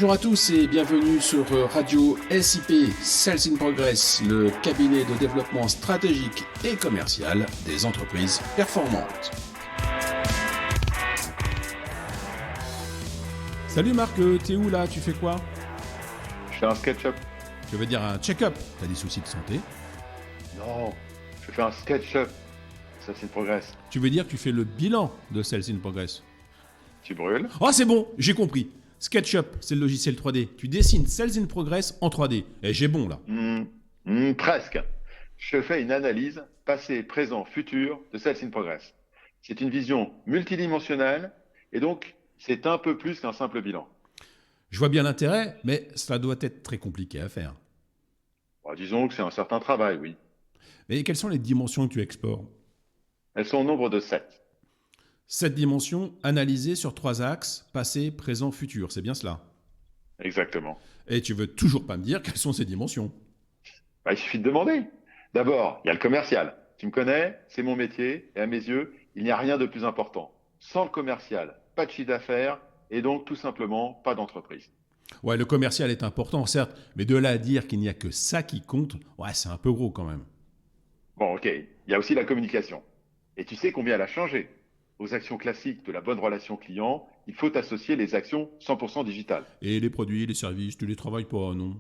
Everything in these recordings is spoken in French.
Bonjour à tous et bienvenue sur Radio SIP, Sales in Progress, le cabinet de développement stratégique et commercial des entreprises performantes. Salut Marc, t'es où là? Tu fais quoi? Je fais un SketchUp. Tu veux dire un check-up? T'as des soucis de santé? Non, je fais un SketchUp. Sales in Progress. Tu veux dire que tu fais le bilan de Sales in Progress? Tu brûles? Oh c'est bon, j'ai compris. SketchUp, c'est le logiciel 3D. Tu dessines Sales in Progress en 3D. Et j'ai bon là. Presque. Je fais une analyse passé, présent, futur de Sales in Progress. C'est une vision multidimensionnelle et donc c'est un peu plus qu'un simple bilan. Je vois bien l'intérêt, mais ça doit être très compliqué à faire. Bon, disons que c'est un certain travail, oui. Mais quelles sont les dimensions que tu explores? Elles sont au nombre de 7. 7 dimensions analysées sur 3 axes, passé, présent, futur, c'est bien cela? Exactement. Et tu veux toujours pas me dire quelles sont ces dimensions? Il suffit de demander. D'abord, il y a le commercial. Tu me connais, c'est mon métier et à mes yeux, il n'y a rien de plus important. Sans le commercial, pas de chiffre d'affaires et donc tout simplement pas d'entreprise. Ouais, le commercial est important, certes, mais de là à dire qu'il n'y a que ça qui compte, ouais, c'est un peu gros quand même. Bon, ok, il y a aussi la communication. Et tu sais combien elle a changé. Aux actions classiques de la bonne relation client, il faut associer les actions 100% digitales. Et les produits, les services, tu les travailles pas, non?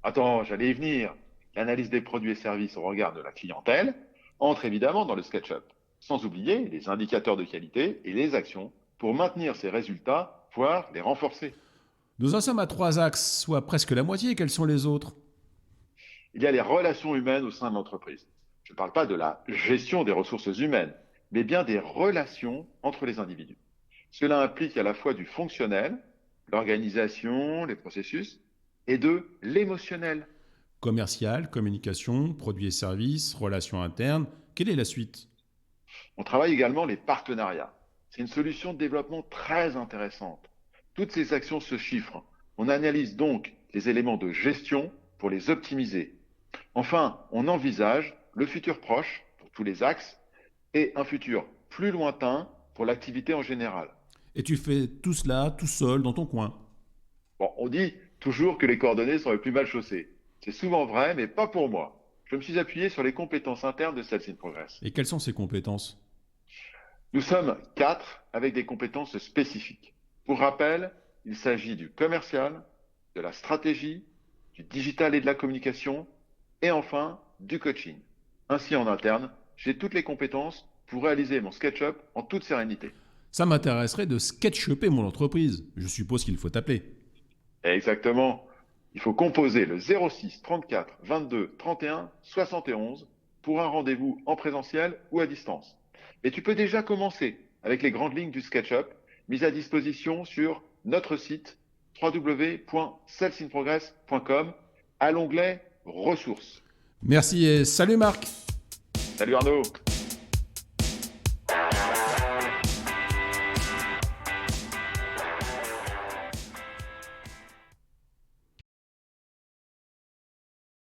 Attends, j'allais y venir. L'analyse des produits et services au regard de la clientèle entre évidemment dans le SketchUp, sans oublier les indicateurs de qualité et les actions pour maintenir ces résultats, voire les renforcer. Nous en sommes à 3 axes, soit presque la moitié, quels sont les autres? Il y a les relations humaines au sein de l'entreprise. Je ne parle pas de la gestion des ressources humaines, mais bien des relations entre les individus. Cela implique à la fois du fonctionnel, l'organisation, les processus, et de l'émotionnel. Commercial, communication, produits et services, relations internes, quelle est la suite? On travaille également les partenariats. C'est une solution de développement très intéressante. Toutes ces actions se chiffrent. On analyse donc les éléments de gestion pour les optimiser. Enfin, on envisage le futur proche pour tous les axes et un futur plus lointain pour l'activité en général. Et tu fais tout cela tout seul dans ton coin. Bon, on dit toujours que les coordonnées sont les plus mal chaussées. C'est souvent vrai, mais pas pour moi. Je me suis appuyé sur les compétences internes de Sales in Progress. Et quelles sont ces compétences? Nous sommes 4 avec des compétences spécifiques. Pour rappel, il s'agit du commercial, de la stratégie, du digital et de la communication, et enfin du coaching. Ainsi, en interne, j'ai toutes les compétences pour réaliser mon SketchUp en toute sérénité. Ça m'intéresserait de sketchuper mon entreprise. Je suppose qu'il faut t'appeler. Exactement. Il faut composer le 06 34 22 31 71 pour un rendez-vous en présentiel ou à distance. Et tu peux déjà commencer avec les grandes lignes du SketchUp mises à disposition sur notre site www.salesinprogress.com à l'onglet ressources. Merci et salut Marc! Salut Arnaud!